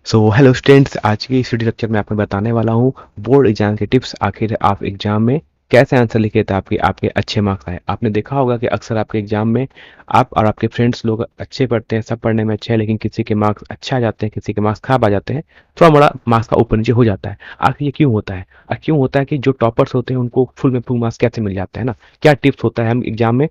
Hello students, आज की इस वीडियो लेक्चर में आपको बताने वाला हूँ बोर्ड एग्जाम के टिप्स। आखिर आप एग्जाम में कैसे आंसर लिखे ताकि आपके अच्छे मार्क्स आए। आपने देखा होगा कि अक्सर आपके एग्जाम में आप और आपके फ्रेंड्स लोग अच्छे पढ़ते हैं, सब पढ़ने में अच्छे हैं, लेकिन किसी के मार्क्स अच्छे आ जाते हैं, किसी के मार्क्स खराब आ जाते हैं, थोड़ा मोड़ा मार्क्स का ऊपर नीचे हो जाता है। आखिर ये क्यों होता है? और क्यों होता है कि जो टॉपर्स होते हैं उनको फुल में फुल मार्क्स कैसे मिल जाते हैं ना? क्या टिप्स होता है, हम एग्जाम में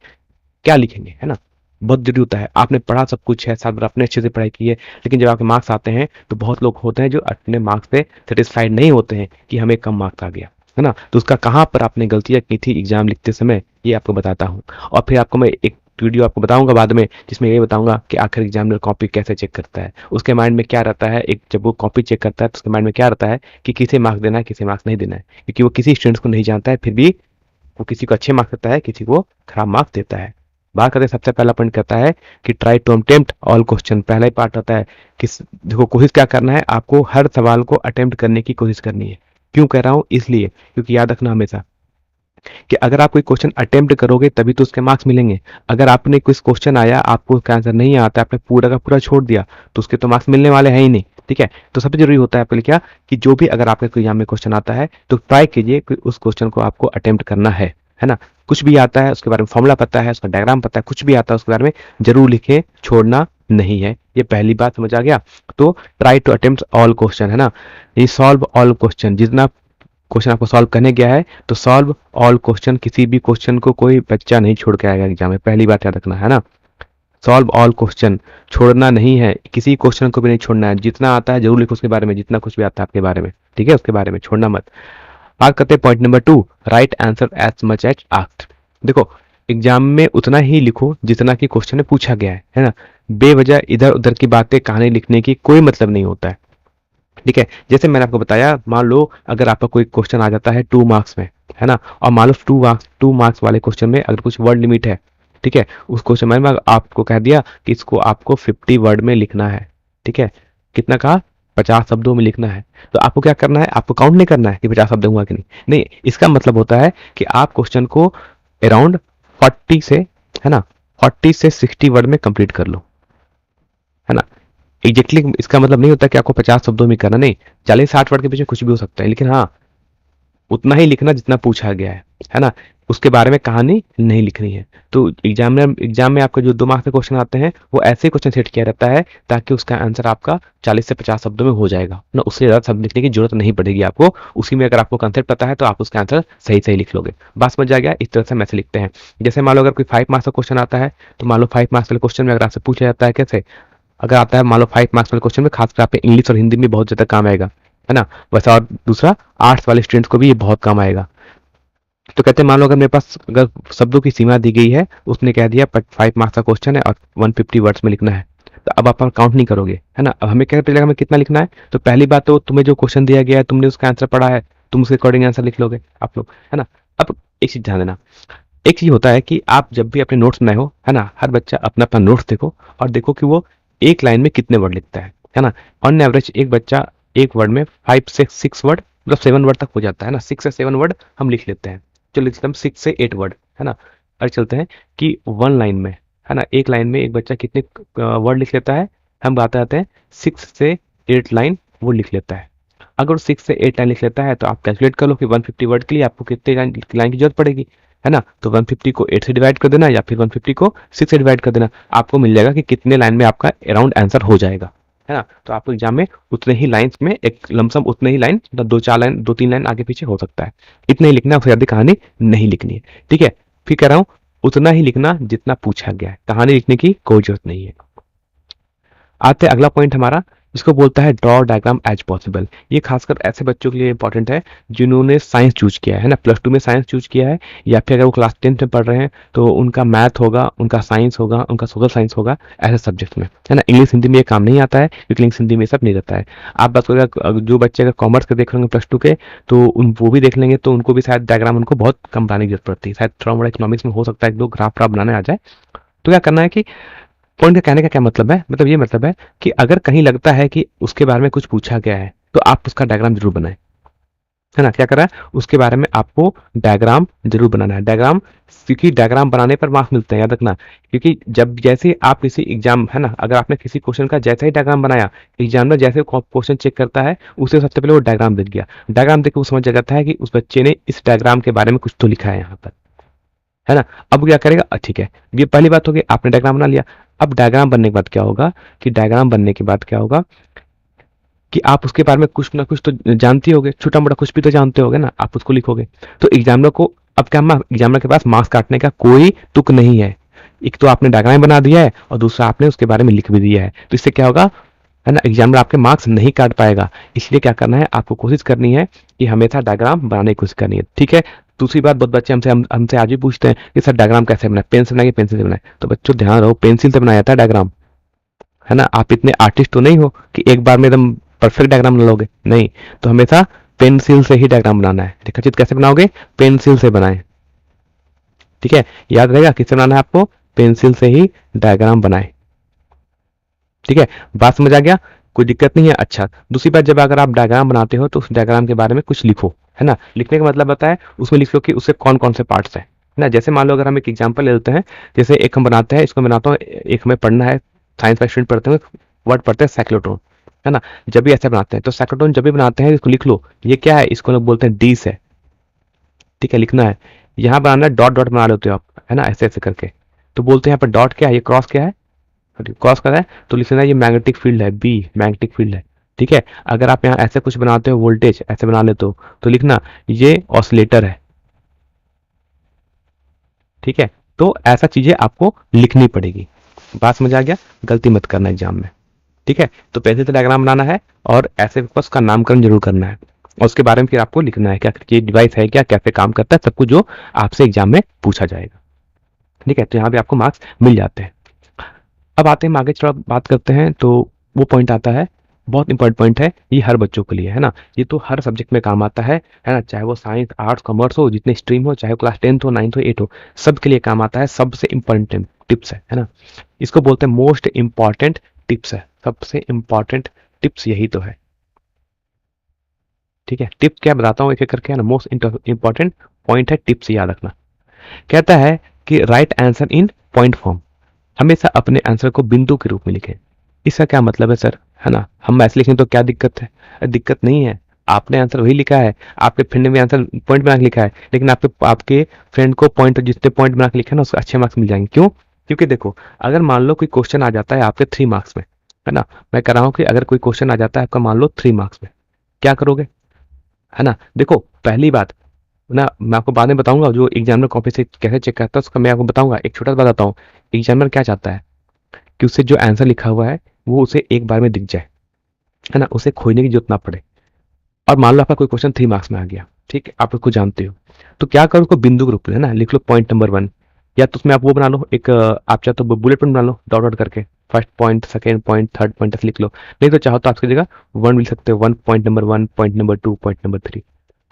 क्या लिखेंगे, है ना? बहुत जरूरी होता है। आपने पढ़ा सब कुछ है, साथ में आपने अच्छे से पढ़ाई की है, लेकिन जब आपके मार्क्स आते हैं तो बहुत लोग होते हैं जो अपने मार्क्स से सेटिस्फाइड नहीं होते हैं कि हमें कम मार्क्स आ गया, है ना? तो उसका कहाँ पर आपने गलतियां की थी एग्जाम लिखते समय, ये आपको बताता हूँ। और फिर आपको मैं एक वीडियो आपको बताऊंगा बाद में, जिसमें ये बताऊंगा कि आखिर एग्जामिनर कॉपी कैसे चेक करता है, उसके माइंड में क्या रहता है। एक जब वो कॉपी चेक करता है तो उसके माइंड में क्या रहता है कि किसे मार्क्स देना है, किसे मार्क्स नहीं देना है, क्योंकि वो किसी स्टूडेंट्स को नहीं जानता है, फिर भी वो किसी को अच्छे मार्क्स देता है, किसी को खराब मार्क्स देता है। बात करते हैं, सबसे पहला पॉइंट कहता है कि try to attempt all question. पहला ही पार्ट होता है कि देखो, कोशिश क्या करना है, आपको हर सवाल को अटेम्प्ट करने की कोशिश करनी है। क्यों कह रहा हूं? इसलिए क्योंकि याद रखना हमेशा कि अगर आप कोई क्वेश्चन अटेम्प्ट करोगे तभी तो उसके मार्क्स मिलेंगे। अगर आपने कुछ क्वेश्चन आया, आपको उसका आंसर नहीं आता, आपने पूरा का पूरा छोड़ दिया, तो उसके तो मार्क्स मिलने वाले हैं ही नहीं। ठीक है, तो सबसे जरूरी होता है आपके लिए क्या, कि जो भी अगर आपके एग्जाम में क्वेश्चन आता है तो ट्राई कीजिए कि उस क्वेश्चन को आपको अटेम्प्ट करना है ना? कुछ भी आता है उसके बारे में फॉर्मूला पता है, उसका डायग्राम पता है, कुछ भी आता है उसके बारे में जरूर लिखे, छोड़ना नहीं है। ये पहली बात समझ आ गया। तो try to attempt all question, है ना? ये सॉल्व ऑल क्वेश्चन, जितना क्वेश्चन आपको सॉल्व करने गया है तो सॉल्व ऑल क्वेश्चन। किसी भी क्वेश्चन को कोई बच्चा नहीं छोड़ के आएगा एग्जाम में, पहली बात याद रखना, है ना? सॉल्व ऑल क्वेश्चन, छोड़ना नहीं है, किसी क्वेश्चन को भी नहीं छोड़ना है। जितना आता है जरूर लिखो उसके बारे में, जितना कुछ भी आता है आपके बारे में, ठीक है? उसके बारे में छोड़ना मत। बात करते हैं point number 2, right answer as much as asked. देखो, एग्जाम में उतना ही लिखो जितना कि क्वेश्चन में पूछा गया है ना? बेवजह इधर उधर की बातें कहानी लिखने की कोई मतलब नहीं होता है। ठीक है, जैसे मैंने आपको बताया, मान लो अगर आपका कोई क्वेश्चन आ जाता है 2 मार्क्स में, है ना? और मान लो 2 मार्क्स वाले क्वेश्चन में अगर कुछ वर्ड लिमिट है, ठीक है, उस क्वेश्चन में आपको कह दिया कि इसको आपको 50 वर्ड में लिखना है। ठीक है, कितना कहा? 50 शब्दों में लिखना है। तो आपको क्या करना है, आपको काउंट नहीं करना है कि 50 शब्द हुआ कि नहीं। नहीं, इसका मतलब होता है कि आप क्वेश्चन को अराउंड 40 से, है ना, 40 से 60 वर्ड में कंप्लीट कर लो, है ना? एग्जैक्टली इसका मतलब नहीं होता कि आपको 50 शब्दों में करना, नहीं, 40-60 वर्ड के पीछे कुछ भी हो सकता है, लेकिन हाँ, उतना ही लिखना जितना पूछा गया है ना? उसके बारे में कहानी नहीं लिखनी है। तो एग्जाम में आपके जो 2 मार्क्स के क्वेश्चन आते हैं वो ऐसे क्वेश्चन सेट किया रहता है ताकि उसका आंसर आपका 40 से 50 शब्दों में हो जाएगा ना, उससे ज़्यादा शब्द लिखने की जरूरत नहीं पड़ेगी आपको। उसी में अगर आपको कंसेप्ट पता है तो आप उसका आंसर सही सही लिख लोगे। बात समझ आ गया? इस तरह से हम ऐसे लिखते हैं। जैसे मान लो अगर कोई 5 मार्क्स का क्वेश्चन आता है, तो मान लो 5 मार्क्स वाले क्वेश्चन में अगर आपसे पूछा जाता है कैसे, अगर आता है मान लो 5 मार्क्स वाले क्वेश्चन में, खासकर आपके इंग्लिश और हिंदी में बहुत ज्यादा काम आएगा, है ना? वैसा और दूसरा आर्ट्स वाले स्टूडेंट्स को भी ये बहुत काम आएगा। तो कहते हैं मान लो अगर मेरे पास अगर शब्दों की सीमा दी गई है, उसने कह दिया 5 मार्क्स का क्वेश्चन है और 150 वर्ड्स में लिखना है, तो अब आप काउंट नहीं करोगे, है ना? अब हमें क्या पता चलेगा हमें कितना लिखना है? तो पहली बात तो तुम्हें जो क्वेश्चन दिया गया है तुमने उसका आंसर पढ़ा है, तुम उसके अकॉर्डिंग आंसर लिख लोगे आप लोग, है ना? अब एक चीज ध्यान देना, एक चीज होता है कि आप जब भी अपने नोट्स बनाए हो, है ना, हर बच्चा अपना अपना नोट्स देखो और देखो कि वो एक लाइन में कितने वर्ड लिखता है ना? ऑन एवरेज एक बच्चा एक वर्ड में 5 से 6 वर्ड, मतलब 7 वर्ड तक हो जाता है ना। 6 से 7 वर्ड हम लिख लेते हैं। चलो लिखते हैं 6 से 8 वर्ड, है ना? और चलते हैं कि 1 लाइन में, है ना, एक लाइन में एक बच्चा कितने वर्ड लिख लेता है, हम बात आते हैं 6 से 8 लाइन वो लिख लेता है। अगर 6 से 8 लाइन लिख लेता है तो आप कैलकुलेट कर लो कि 150 वर्ड के लिए आपको कितने लाइन की जरूरत पड़ेगी, है ना? तो 150 को 8 से डिवाइड कर देना या फिर 150 को 6 से डिवाइड कर देना, आपको मिल जाएगा कि कितने लाइन में आपका अराउंड आंसर हो जाएगा, है ना? तो आपको एग्जाम में उतने ही लाइंस में एक लमसम उतने ही लाइन, मतलब 2-4 लाइन, 2-3 लाइन आगे पीछे हो सकता है। इतना ही लिखना है, उससे ज्यादा कहानी नहीं लिखनी है। ठीक है, फिर कह रहा हूँ उतना ही लिखना जितना पूछा गया है, कहानी लिखने की कोई जरूरत नहीं है। आते हैं अगला पॉइंट हमारा, इसको बोलता है ड्रॉ डायग्राम एज पॉसिबल। ये खासकर ऐसे बच्चों के लिए इंपॉर्टेंट है जिन्होंने साइंस चूज किया है ना, प्लस 2 में साइंस चूज किया है, या फिर अगर वो क्लास 10th में पढ़ रहे हैं तो उनका मैथ होगा, उनका साइंस होगा, उनका सोशल साइंस होगा, ऐसे सब्जेक्ट में, है ना? इंग्लिश हिंदी में ये काम नहीं आता है क्योंकि इंग्लिश हिंदी में सब नहीं रहता है। आप बात करें जो बच्चे अगर कॉमर्स के देख लेंगे प्लस 2 के, तो वो भी देख लेंगे, तो उनको भी शायद डायग्राम उनको बहुत कम बनाने की जरूरत पड़ती है। शायद थोड़ा मोड़ा इकोनॉमिक्स में हो सकता है एक दो ग्राफ व्राफ बनाने आ जाए। तो क्या करना है कि पॉइंट का कहने का क्या मतलब है, मतलब ये मतलब है कि अगर कहीं लगता है कि उसके बारे में कुछ पूछा गया है तो आप उसका डायग्राम जरूर बनाएं। है ना, क्या कर रहा है, उसके बारे में आपको डायग्राम जरूर बनाना है। डायग्राम, क्योंकि डायग्राम बनाने पर मार्क्स मिलते हैं, याद रखना। क्योंकि जब जैसे आप किसी एग्जाम, है ना, अगर आपने किसी क्वेश्चन का जैसा ही डायग्राम बनाया, एग्जामिनर जैसे क्वेश्चन चेक करता है, उसे सबसे पहले वो डायग्राम दिख गया, डायग्राम देख के वो समझ जाता है कि उस बच्चे ने इस डायग्राम के बारे में कुछ तो लिखा है यहाँ पर, है ना। अब क्या करेगा, ठीक है, ये पहली बात होगी, आपने डायग्राम बना लिया। अब डायग्राम बनने के बाद क्या होगा, कि डायग्राम बनने के बाद क्या होगा कि आप उसके बारे में कुछ ना कुछ तो जानते होगे, छोटा मोटा कुछ भी तो जानते होगे ना, आप उसको लिखोगे। तो एग्जामिनर को अब क्या, एग्जामिनर के पास मार्क्स काटने का कोई तुक नहीं है। एक तो आपने डायग्राम बना दिया है, और दूसरा आपने उसके बारे में लिख भी दिया है, तो इससे क्या होगा, है ना, एग्जामिनर आपके मार्क्स नहीं काट पाएगा। इसलिए क्या करना है, आपको कोशिश करनी है कि हमेशा डायग्राम बनाने की कोशिश करनी है, ठीक है। दूसरी बात, बहुत बच्चे हमसे आज भी पूछते हैं कि सर डायग्राम कैसे बनाए, पेन से बनाए, पेंसिल से बनाए। तो बच्चों ध्यान रहो, पेंसिल से बनाया जाता है डायग्राम, है ना। आप इतने आर्टिस्ट तो नहीं हो कि एक बार में एकदम परफेक्ट डायग्राम बना लोगे, नहीं। तो हमेशा पेंसिल से ही डायग्राम बनाना है। रेखाचित्र कैसे बनाओगे, पेंसिल से बनाएं, ठीक है। याद रहेगा किससे बनाना है आपको, पेंसिल से ही डायग्राम बनाएं, ठीक है। बात समझ आ गया, कोई दिक्कत नहीं है। अच्छा, दूसरी बात, जब अगर आप डायग्राम बनाते हो तो उस डायग्राम के बारे में कुछ लिखो, है ना। लिखने का मतलब बताए, उसमें लिख लो कि उससे कौन कौन से पार्ट्स हैं, है ना। जैसे मान लो अगर हम एक एग्जांपल ले लेते हैं, जैसे एक हम बनाते हैं, इसको बनाता हूँ, एक हमें पढ़ना है, साइंस का स्टूडेंट पढ़ते हैं, वर्ड पढ़ते हैं साइक्लोट्रॉन, है ना। जब भी ऐसे बनाते हैं तो साइक्लोट्रॉन जब भी बनाते हैं, इसको लिख लो, ये क्या है, इसको लोग बोलते हैं डीस है, ठीक है, लिखना है। यहाँ बनाना है, डॉट डॉट बना लेते हो आप, है ना, ऐसे ऐसे करके। तो बोलते हैं यहाँ पर डॉट क्या है, ये क्रॉस क्या है, क्रॉस कर रहा है, तो लिखना है ये मैग्नेटिक फील्ड है, बी मैग्नेटिक फील्ड है, ठीक है। अगर आप यहाँ ऐसे कुछ बनाते हो, वोल्टेज ऐसे बना लेते हो, तो लिखना ये ऑसिलेटर है, ठीक है। तो ऐसा चीजें आपको लिखनी पड़ेगी। बात समझ आ गया, गलती मत करना एग्जाम में, ठीक है। तो पेंसिल से डायग्राम बनाना है, और ऐसे बस उसका नामकरण जरूर करना है, और उसके बारे में फिर आपको लिखना है, क्या ये डिवाइस है क्या, कैसे काम करता है, सब कुछ जो आपसे एग्जाम में पूछा जाएगा, ठीक है। तो यहाँ पे आपको मार्क्स मिल जाते हैं। अब आते हैं, हम आगे थोड़ा बात करते हैं, तो वो पॉइंट आता है, बहुत इंपॉर्टेंट पॉइंट है, ये हर बच्चों के लिए, है ना। ये तो हर सब्जेक्ट में काम आता है ना, चाहे वो साइंस, आर्ट्स, कॉमर्स हो, जितने स्ट्रीम हो, चाहे क्लास 10th हो, 9th हो, 8th हो, सबके लिए काम आता है। सबसे इंपॉर्टेंट टिप्स है ना। इसको बोलते हैं मोस्ट इंपॉर्टेंट टिप्स है, सबसे इंपॉर्टेंट टिप्स यही तो है, ठीक है। टिप क्या बताता हूँ एक एक करके, है ना। मोस्ट इंपॉर्टेंट पॉइंट है, टिप्स याद रखना। कहता है कि right answer in point form, हमेशा अपने आंसर को बिंदु के रूप में लिखें। इसका क्या मतलब है सर, है ना, हम ऐसे लिखें तो क्या दिक्कत है, दिक्कत नहीं है। आपने आंसर वही लिखा है, आपके फ्रेंड ने भी आंसर पॉइंट बना के लिखा है, लेकिन आपके फ्रेंड को पॉइंट, जितने पॉइंट बना के लिखा है ना, उसको अच्छे मार्क्स मिल जाएंगे। क्यों, क्योंकि देखो, अगर मान लो कोई क्वेश्चन आ जाता है आपके 3 मार्क्स में, है ना, मैं कह रहा हूँ कि अगर कोई क्वेश्चन आ जाता है आपका मान लो 3 मार्क्स में, क्या करोगे, है ना। देखो पहली बात ना, मैं आपको बाद में बताऊंगा जो एग्जामिनर कॉपी से कैसे चेक करता है, उसका मैं आपको बताऊंगा। एक छोटा सा बताता हूँ, एग्जामिनर क्या चाहता है कि उससे जो आंसर लिखा हुआ है वो उसे एक बार में दिख जाए, है ना, उसे खोजने की जरूरत ना पड़े। और मान लो आपका कोई क्वेश्चन 3 मार्क्स में आ गया, ठीक है, आप उसको जानते हो, तो क्या करो, उसको बिंदु के रूप में, है ना, लिख लो पॉइंट नंबर 1, या तो उसमें आप वो बना लो एक, आप चाहो तो बुलेट पॉइंट बना लो, डॉट डॉट करके, first point, second point, third point ऐसे लिख लो। नहीं तो चाहो तो आपकी जगह 1 लिख सकते हो, 1, पॉइंट नंबर 2, पॉइंट नंबर 3,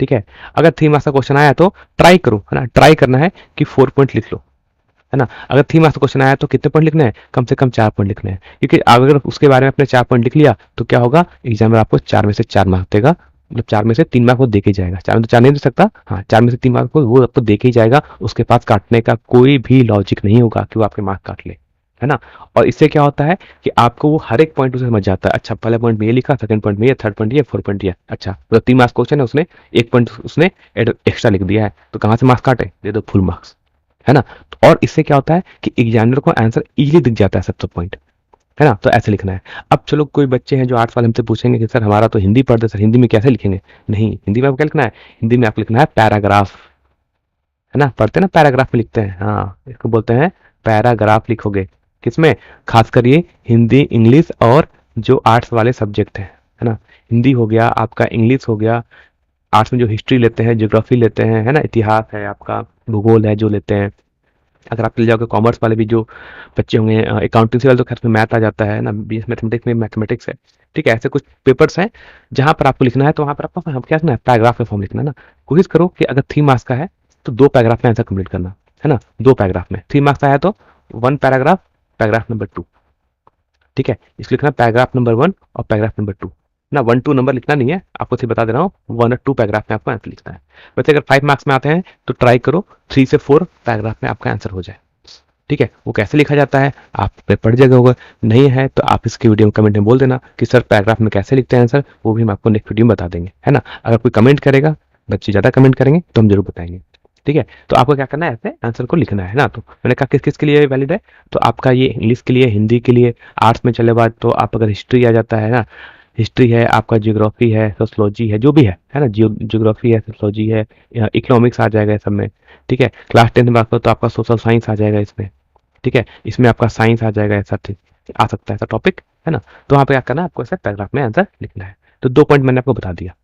ठीक है। अगर 3 मार्क्स का क्वेश्चन आया तो ट्राई करो, है ना, ट्राई करना है कि 4 पॉइंट लिख लो, है ना। अगर 3 मार्क्स का क्वेश्चन आया तो कितने पॉइंट लिखने हैं, कम से कम 4 पॉइंट लिखने हैं, क्योंकि अगर उसके बारे में आपने 4 पॉइंट लिख लिया तो क्या होगा, एग्जाम में आपको 4 में से 4 मार्क्स देगा, मतलब 4 में से 3 मार्क्स वो देके जाएगा, 4 में तो 4 नहीं दे सकता, हाँ, 4 में से 3 मार्क्स को वो आपको देके ही जाएगा, उसके पास काटने का कोई भी लॉजिक नहीं होगा कि वो आपके मार्क्स काट ले, है ना। और इससे क्या होता है कि आपको वो हर एक पॉइंट उसे समझ जाता है, अच्छा पहले पॉइंट में ये लिखा, सेकंड पॉइंट में ये, थर्ड पॉइंट ये, 4 पॉइंट ये, अच्छा तो 3 मार्क्स क्वेश्चन है, उसने 1 पॉइंट उसने एक्स्ट्रा लिख दिया है, तो कहाँ से मार्क्स काटे, दे दो फुल मार्क्स, है ना। तो और इससे क्या होता है कि एग्जामिनर को आंसर इजीली दिख जाता है सबसे पॉइंट, है ना। तो ऐसे लिखना है। अब चलो कोई बच्चे हैं जो आर्ट्स वाले हमसे पूछेंगे कि सर हमारा तो हिंदी पढ़ते, सर हिंदी में कैसे लिखेंगे, नहीं, हिंदी में आपको क्या लिखना है, हिंदी में आपको लिखना है पैराग्राफ, है ना, पढ़ते हैं ना पैराग्राफ में लिखते हैं, हाँ, इसको बोलते हैं पैराग्राफ लिखोगे, किसमें, खासकर ये हिंदी, इंग्लिश और जो आर्ट्स वाले सब्जेक्ट है ना। हिंदी हो गया आपका, इंग्लिश हो गया, आर्ट्स में जो हिस्ट्री लेते हैं, ज्योग्राफी लेते हैं, है ना, इतिहास है आपका, भूगोल है जो लेते हैं। अगर आप चले जाओगे कॉमर्स वाले भी जो बच्चे होंगे, अकाउंटेंसी वाले तो खैर में मैथ आ जाता है ना, बीएस मैथमेटिक्स में मैथमेटिक्स है, ठीक है। ऐसे कुछ पेपर्स हैं जहां पर आपको लिखना है, तो वहां पर आपको हम क्या लिखना है, पैराग्राफ में फॉर्म लिखना है ना। कोशिश करो कि अगर 3 मार्क्स का है तो 2 पैराग्राफ में आंसर कंप्लीट करना, है ना, 2 पैराग्राफ में। 3 मार्क्स का है तो 1 पैराग्राफ, पैराग्राफ नंबर 2, ठीक है। इसको लिखना पैराग्राफ नंबर 1 और पैराग्राफ नंबर 2, ना 1-2 नंबर लिखना नहीं है, आपको सिर्फ बता दे रहा हूँ 1 और 2 पैराग्राफ में आपको आंसर लिखना है। वैसे अगर 5 मार्क्स में आते हैं तो ट्राई करो 3 से 4 पैराग्राफ में आपका आंसर हो जाए। ठीक है, वो कैसे लिखा जाता है आप पे पढ़ जाएगा होगा, नहीं है तो आप इसकी वीडियो में कमेंट में बोल देना कि सर पैराग्राफ में कैसे लिखते हैं आंसर, वो भी हम आपको नेक्स्ट वीडियो में बता देंगे, है ना। अगर कोई कमेंट करेगा, बच्चे ज़्यादा कमेंट करेंगे तो हम जरूर बताएंगे। ठीक है, तो आपको क्या करना है, ऐसे आंसर को लिखना है ना। तो मैंने कहा किस किस के लिए वैलिड है, तो आपका ये इंग्लिश के लिए, हिंदी के लिए, आर्ट्स में चले बाद तो आप अगर हिस्ट्री आ जाता है ना, हिस्ट्री है आपका, जियोग्राफी है, सोशलॉजी है, जो भी है ना, जियोग्राफी है, सोशलॉजी है, इकोनॉमिक्स आ जाएगा इस सब में। ठीक है, क्लास 10 में बात करो तो आपका सोशल साइंस आ जाएगा इसमें। ठीक है, इसमें आपका साइंस आ जाएगा, ऐसा आ सकता है ऐसा टॉपिक, है ना। तो वहाँ पे क्या करना है, आपको ऐसा पैराग्राफ में आंसर लिखना है। तो 2 पॉइंट मैंने आपको बता दिया।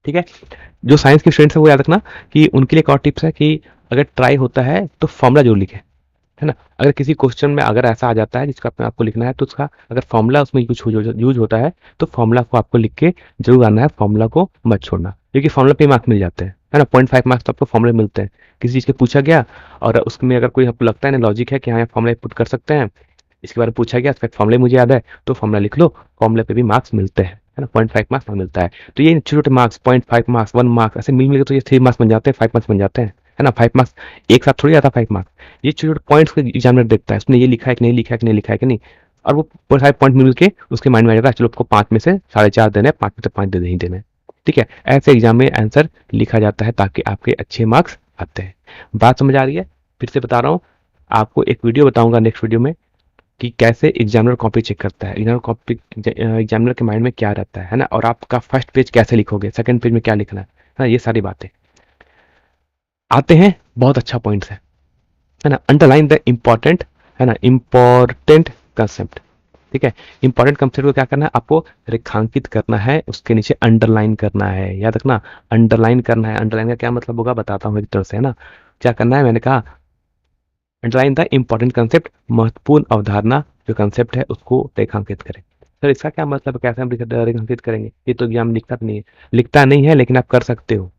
ठीक है, जो साइंस के स्टूडेंट्स है वो याद रखना कि उनके लिए एक और टिप्स है कि अगर ट्राई होता है तो फॉर्मूला जरूर लिखें, है ना। अगर किसी क्वेश्चन में अगर ऐसा आ जाता है जिसका आपको लिखना है, तो उसका अगर फॉर्मूला उसमें यूज होता है तो फॉर्मूला को आपको लिख के जरूर आना है, फॉर्मूला को मत छोड़ना, क्योंकि फॉर्मूला पे मार्क्स मिल जाते हैं, है ना। 0.5 मार्क्स तो आपको फॉर्मूले मिलते हैं, किसी चीज़ के पूछा गया और उसमें अगर कोई आपको लगता है ना लॉजिक है कि हाँ फॉर्मूला पुट कर सकते हैं, इसके बारे में पूछा गया, फॉर्मूले मुझे याद है तो फॉर्मूला लिख लो, फॉर्मूले पे भी मार्क्स मिलते हैं, है ना। 0.5 मार्क्स मिलता है। तो ये छोटे छोटे मार्क्स 0.5 मार्क्स, 1 मार्क्स ऐसे मिल मिलकर तो ये 3 मार्क्स बन जाते हैं, 5 मार्क्स बन जाते हैं, है ना। 5 मार्क्स एक साथ थोड़ी आता 5 मार्क्स, ये छोटे छोटे पॉइंट्स को एग्जामिनर देखता है, उसने ये लिखा है कि नहीं लिखा है कि नहीं लिखा है कि नहीं, और वो 5 पॉइंट मिल के उसके माइंड में आ जाता है चलो आपको 5 में से 4.5 देने हैं, 5 में से 5 दे ही देने हैं। ठीक है, ऐसे एग्जाम में आंसर लिखा जाता है ताकि आपके अच्छे मार्क्स आते हैं। बात समझ आ रही है, फिर से बता रहा हूँ, आपको एक वीडियो बताऊंगा नेक्स्ट वीडियो में कि कैसे एग्जामिनर कॉपी चेक करता है, एग्जामिनर कॉपी, एग्जामिनर के माइंड में क्या रहता है ना, और आपका फर्स्ट पेज कैसे लिखोगे, सेकंड पेज में क्या लिखना है ना, ये सारी बातें आते हैं। बहुत अच्छा पॉइंट है ना, अंडरलाइन द इम्पोर्टेंट, है ना, इम्पोर्टेंट कंसेप्ट। ठीक है, इंपॉर्टेंट कंसेप्ट को क्या करना है, आपको रेखांकित करना है, उसके नीचे अंडरलाइन करना है, याद रखना अंडरलाइन करना है। अंडरलाइन का क्या मतलब होगा बताता हूँ एक तरह से, है ना। क्या करना है, मैंने कहा अंडरलाइन द इम्पोर्टेंट कंसेप्ट, महत्वपूर्ण अवधारणा जो कंसेप्ट है उसको रेखांकित करें। सर इसका क्या मतलब है, कैसे हम रेखांकित करेंगे, ये तो एग्जाम लिखता नहीं है, लिखता नहीं है लेकिन आप कर सकते हो,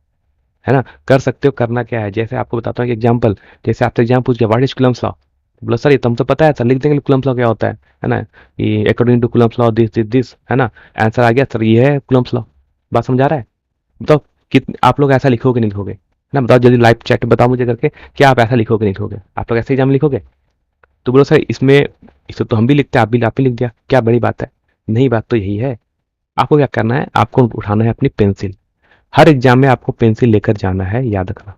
है ना, कर सकते हो। करना क्या है, जैसे आपको बताता हूँ एग्जाम्पल, जैसे आपसे एग्जाम पूछ गया व्हाट इज कूलम्स लॉ, बोला सर ये तुम तो पता है सर, लिख देंगे कूलम्स लॉ क्या होता है ना, ये according to Coulomb's law this this this, है ना, आंसर आ गया सर ये है कूलम्स लॉ। बात समझा रहा है, बताओ कितने आप लोग ऐसा लिखोगे नहीं लिखोगे ना, बताओ जल्दी लाइव चैट बताओ मुझे करके, क्या आप ऐसा लिखोगे नहीं लिखोगे, आप लोग ऐसे एग्जाम लिखोगे। तो बोलो सर इसमें, इसे तो हम भी लिखते हैं, आप भी लिख दिया, क्या बड़ी बात है, नहीं बात तो यही है। आपको क्या करना है, आपको उठाना है अपनी पेंसिल, हर एग्जाम में आपको पेंसिल लेकर जाना है, याद रखना,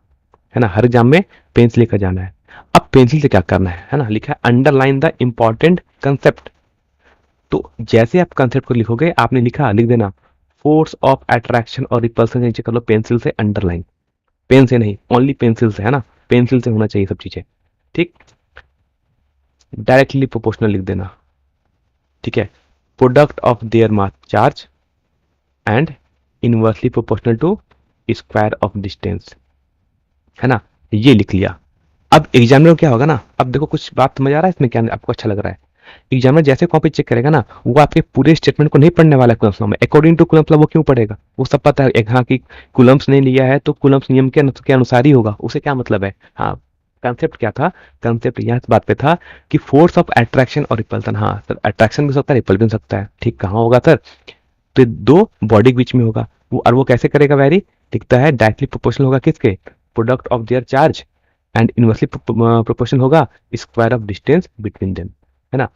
है ना, हर एग्जाम में पेंसिल लेकर जाना है। अब पेंसिल से क्या करना है ना, लिखा है अंडरलाइन द इंपॉर्टेंट कंसेप्ट। तो जैसे आप कंसेप्ट को लिखोगे, आपने लिखा लिख देना फोर्स ऑफ अट्रैक्शन और रिपल्सन, नीचे कर लो पेंसिल से अंडरलाइन, पेन से नहीं, ओनली पेंसिल से, है ना, पेंसिल से होना चाहिए सब चीजें। ठीक, डायरेक्टली प्रोपोर्शनल लिख देना। ठीक है, product of their mass charge and inversely proportional to square of distance, है ना, ये लिख लिया। अब एग्जामिनर क्या होगा ना, अब देखो कुछ बात समझ आ रहा है इसमें, क्या आपको अच्छा लग रहा है, एग्जामिनर जैसे कॉपी चेक करेगा ना, वो आपके पूरे स्टेटमेंट को नहीं पढ़ने वाला है कुलम्स लॉ में, अकॉर्डिंग टू कुलम्स लॉ वो क्यों पढ़ेगा, वो सब पता है एक, हाँ की कुलम्स ने लिया है तो कुलम्स नियम के अनुसार ही होगा, उसे क्या मतलब है। हाँ, कंसेप्ट क्या था, कंसेप्ट यहाँ इस बात पे था कि फोर्स ऑफ अट्रैक्शन और रिपल्सन, हाँ सर अट्रैक्शन भी हो सकता है, रिपल भी हो सकता है, ठीक, कहाँ होगा सर, तो दो बॉडी के बीच में होगा वो, और वो कैसे करेगा वैरी, दिखता है डायरेक्टली प्रोपोर्शनल होगा किसके, product of their charge and inversely proportional होगा square of distance between them, है ना।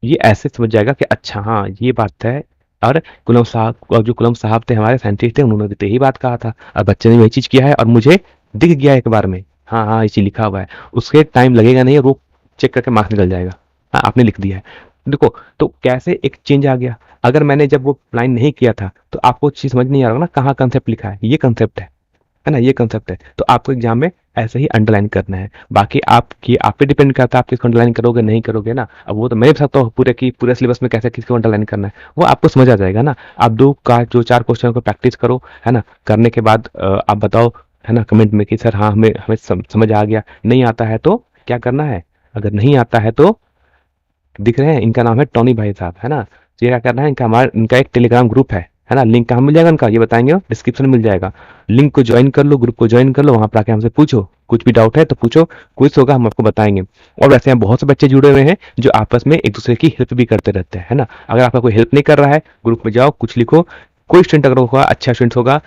ये ऐसे समझ जाएगा कि अच्छा हाँ ये बात है, और कुलम साहब, और जो कुलम साहब थे हमारे साइंटिस्ट थे, उन्होंने भी तो यही बात कहा था, और बच्चे ने वही चीज किया है और मुझे दिख गया एक बार में, हाँ हाँ ये चीज लिखा हुआ है, उसके टाइम लगेगा नहीं और वो चेक करके मार्क्स निकल जाएगा, हाँ आपने लिख दिया है। देखो तो कैसे एक चेंज आ गया, अगर मैंने जब वो लाइन नहीं किया था तो आपको चीज समझ नहीं आ रहा ना, कहाँ कंसेप्ट लिखा है, ये कंसेप्ट है ना, ये कंसेप्ट है, तो आपको एग्जाम में ऐसे ही अंडरलाइन करना है। बाकी आपकी आप पे डिपेंड करता है आप किसको अंडरलाइन करोगे नहीं करोगे ना, अब वो तो मैं भी सकता हूँ पूरे की पूरे सिलेबस में कैसे किसको अंडरलाइन करना है, वो आपको समझ आ जाएगा ना। आप दो का जो 4 क्वेश्चन को प्रैक्टिस करो, है ना, करने के बाद आप बताओ, है ना, कमेंट में कि सर हाँ हमें हमें समझ आ गया, नहीं आता है तो क्या करना है, अगर नहीं आता है तो दिख रहे हैं इनका नाम है टॉनी भाई साहब, है ना, तो ये क्या करना है, इनका हमारा इनका एक टेलीग्राम ग्रुप है, है ना। लिंक कहाँ मिल जाएगा उनका ये बताएंगे, डिस्क्रिप्शन में मिल जाएगा। लिंक को ज्वाइन कर लो, ग्रुप को ज्वाइन कर लो, वहां पर आके हमसे पूछो, कुछ भी डाउट है तो पूछो, क्विज होगा हम आपको बताएंगे। और वैसे यहाँ बहुत से बच्चे जुड़े हुए हैं जो आपस में एक दूसरे की हेल्प भी करते रहते हैं, है ना। अगर आपका कोई हेल्प नहीं कर रहा है, ग्रुप में जाओ, कुछ लिखो, कोई स्टूडेंट अगर होगा, अच्छा स्टूडेंट होगा,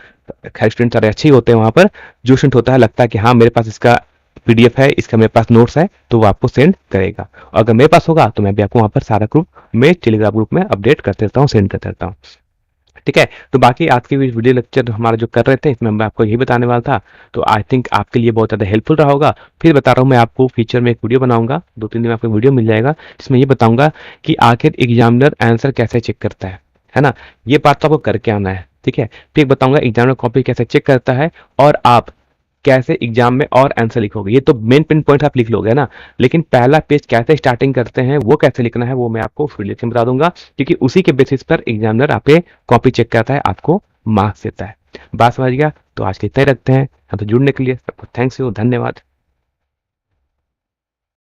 खैर स्टूडेंट सारे अच्छे ही होते हैं वहां पर, जो स्टूडेंट होता है लगता है कि हाँ मेरे पास इसका पीडीएफ है, इसका मेरे पास नोट्स है, तो वो आपको सेंड करेगा। और अगर मेरे पास होगा तो मैं भी आपको वहां पर सारा ग्रुप में, टेलीग्राम ग्रुप में अपडेट करते रहता हूँ, सेंड करते रहता हूँ। ठीक है, तो बाकी आज के वीडियो लेक्चर हमारा जो कर रहे थे इसमें मैं आपको यही बताने वाला था, तो आई थिंक आपके लिए बहुत ज़्यादा हेल्पफुल रहा होगा। फिर बता रहा हूँ, मैं आपको फ्यूचर में एक वीडियो बनाऊंगा, 2-3 दिन में आपको वीडियो मिल जाएगा, जिसमें ये बताऊंगा कि आखिर एग्जामिनर आंसर कैसे चेक करता है ना। ये बात तो आपको करके आना है, ठीक है। फिर बताऊंगा एग्जामिनर कॉपी कैसे चेक करता है, और आप कैसे एग्जाम में और आंसर लिखोगे। ये तो मेन पिन पॉइंट आप लिख लोगे ना, लेकिन पहला पेज कैसे स्टार्टिंग करते हैं, वो कैसे लिखना है, वो मैं आपको वीडियो में बता दूंगा, क्योंकि उसी के बेसिस पर एग्जामिनर आपके कॉपी चेक करता है, आपको मार्क्स देता है। बात समझ गया, तो आज के इतना ही रखते हैं। हम तो जुड़ने के लिए सबको थैंक्स यू, धन्यवाद।